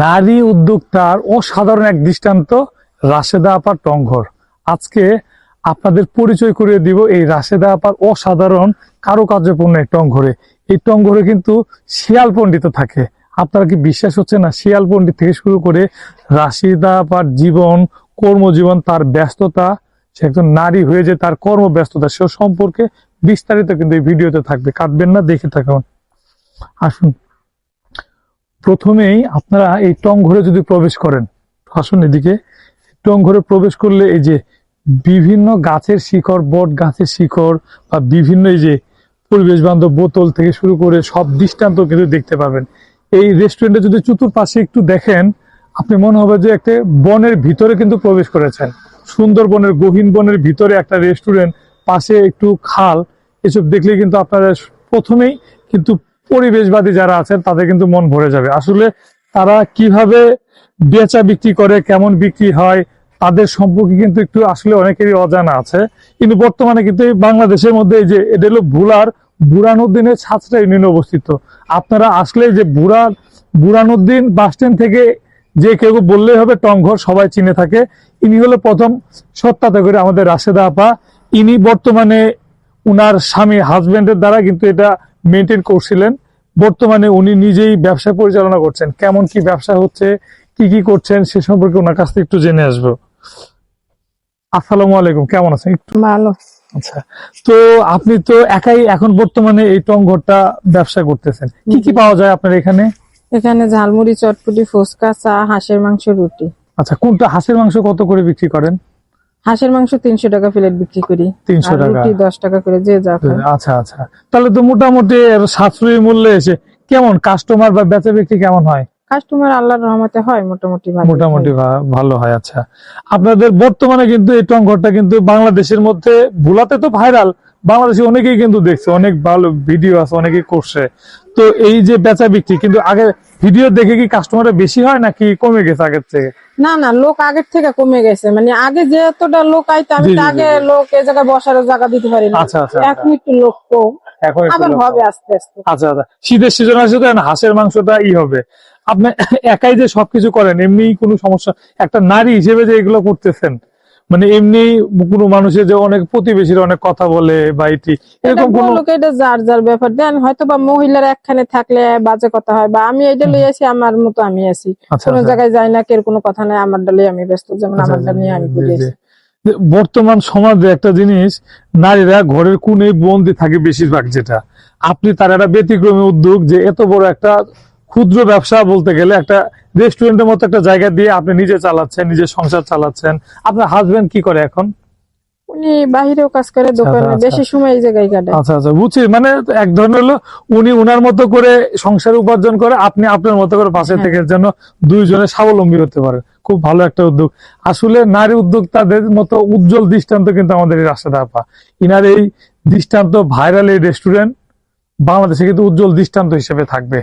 নারী উদ্যোক্তার অসাধারণ এক দৃষ্টান্ত রাশেদা আপার টংঘর। আজকে আপনাদের পরিচয় করিয়ে দিব এই রাশেদা আপার অসাধারণ কারুকার্যপূর্ণ এই টংঘরে। এই টংঘরে কিন্তু শিয়াল পণ্ডিত থাকে। আপনারা কি বিশ্বাস হচ্ছে না? শিয়াল পণ্ডিত থেকে শুরু করে রাশেদা আপার জীবন, কর্মজীবন, তার ব্যস্ততা, সে একজন নারী হয়ে যে তার কর্মব্যস্ততা, সে সম্পর্কে বিস্তারিত কিন্তু এই ভিডিওতে থাকবে। কাটবেন না, দেখে থাকুন। আসুন, প্রথমেই আপনারা এই টংঘরে যদি প্রবেশ করেন, আসুন এদিকে। টংঘরে প্রবেশ করলে এই যে বিভিন্ন গাছের শিকড়, বট গাছের শিকড় বা বিভিন্ন এই যে পরিবেশ বান্ধব বোতল থেকে শুরু করে সব দৃষ্টান্ত কিন্তু দেখতে পাবেন। এই রেস্টুরেন্টে যদি চতুর্পাশে একটু দেখেন, আপনি মনে হবে যে একটা বনের ভিতরে কিন্তু প্রবেশ করেছেন। সুন্দরবনের, গহীন বনের ভিতরে একটা রেস্টুরেন্ট, পাশে একটু খাল, এসব দেখলে কিন্তু আপনারা প্রথমেই কিন্তু পরিবেশবাদী যারা আছেন তাদের কিন্তু মন ভরে যাবে। আসলে তারা কিভাবে বেচা বিক্রি করে, কেমন বিক্রি হয়, তাদের সম্পর্কে কিন্তু একটু আসলে অনেকেরই অজানা আছে। কিন্তু বর্তমানে কিন্তু এই বাংলাদেশের মধ্যে এই যে এটা হলো ভুলার বুরানুদ্দিনের ছাত্রা ইউনিয়নে অবস্থিত। আপনারা আসলে যে বুরানুদ্দিন বাস স্ট্যান্ড থেকে যে কেউ বললেই হবে টংঘর, সবাই চিনে থাকে। ইনি হলো প্রথম সত্যাতে করে আমাদের রাশেদা আপা। ইনি বর্তমানে উনার স্বামী হাজবেন্ডের দ্বারা কিন্তু এটা মেনটেন করছিলেন। বর্তমানে উনি নিজেই ব্যবসা পরিচালনা করছেন। কেমন কি ব্যবসা হচ্ছে, কি কি করছেন, সে সম্পর্কে ওনার কাছ থেকে একটু জেনে আসবো। আসসালামু আলাইকুম, কেমন আছেন? একটু ভালো। আচ্ছা, তো আপনি তো একাই এখন বর্তমানে এই টংঘরটা ব্যবসা করতেছেন। কি কি পাওয়া যায় আপনার এখানে? এখানে ঝালমুড়ি, চটপটি, ফুচকা, চা, হাঁসের মাংস, রুটি। আচ্ছা, কোনটা? হাঁসের মাংস কত করে বিক্রি করেন? হাঁসের মাংস 300 টাকা প্লেট বিক্রি করি। 300 আর টাকা। রুটি 10 টাকা করে, যে যা খায়। আচ্ছা আচ্ছা, তাহলে তো মোটামুটি সাশ্রয়ী মূল্যে এসে কেমন কাস্টমার বা বেচা বিক্রি কেমন হয়? কাস্টমার আল্লাহর রহমতে হয় মোটামুটি ভালো। মোটামুটি ভালো হয়। আচ্ছা, আপনাদের বর্তমানে কিন্তু এই টংঘরটা কিন্তু বাংলাদেশের মধ্যে, ভুলাতে তো ভাইরাল, বাংলাদেশে অনেকেই কিন্তু দেখছে, অনেক ভালো ভিডিও আছে, অনেকেই করছে। তো এই যে বেচা বিক্রি কিন্তু আগে ভিডিও দেখে কি কাস্টমার বেশি হয় নাকি কমে গেছে আগের থেকে? না না, লোক আগের থেকে কমে গেছে। মানে আগে যে এতটা লোক আইতো, আমি তো আগে লোক এই জায়গায় বসার জায়গা দিতে পারি না। আচ্ছা আচ্ছা, এখন একটু লোক কম, এখন আবার হবে আস্তে আস্তে। আচ্ছা আচ্ছা, শীতের সিজন আসে তো হাঁসের মাংসটা হবে। আপনি একাই যে সবকিছু করেন, এমনি কোনো সমস্যা? একটা নারী হিসেবে যে এগুলো করতেছেন, মানে এমনি কোনো মানুষের যে অনেক প্রতিবেশীর অনেক কথা বলে বা এরকম কোনো? এটা যার যার ব্যাপার দেন, হয়তো বা মহিলার একখানে থাকলে বাজে কথা হয়, বা আমি এটা লই আসি আমার মতো আমি আছি, কোনো জায়গায় যাই না, কেউ কোনো কথা নাই, আমারটা লই আমি ব্যস্ত, যেমন আমারটা নিয়ে আমি ঘুরে আসি। বর্তমান সমাজে একটা জিনিস, নারীরা ঘরের কোণে বন্দি থাকে বেশিরভাগ। যেটা আপনি তার একটা ব্যতিক্রমী উদ্যোগ, যে এত বড় একটা ক্ষুদ্র ব্যবসা বলতে গেলে একটা রেস্টুরেন্টের মতো একটা জায়গা দিয়ে আপনি নিজে চালাচ্ছেন, নিজের সংসার চালাচ্ছেন। আপনার হাজবেন্ড কি করে এখন? উনি বাহিরেও কাজ করে, দোকানে বেশি সময় এই জায়গায় কাটে। আচ্ছা আচ্ছা, বুঝছি। মানে এক ধরনের হলো উনি উনার মতো করে সংসার উপার্জন করে, আপনি আপনার মতো করে পাশে থেকে যেন দুইজনে স্বাবলম্বী হতে পারে। খুব ভালো একটা উদ্যোগ। আসলে নারী উদ্যোক্তাদের মতো উজ্জ্বল দৃষ্টান্ত কিন্তু আমাদের এই রাশেদা আপা। ইনার এই দৃষ্টান্ত ভাইরাল এই রেস্টুরেন্ট বাংলাদেশে কিন্তু উজ্জ্বল দৃষ্টান্ত হিসেবে থাকবে।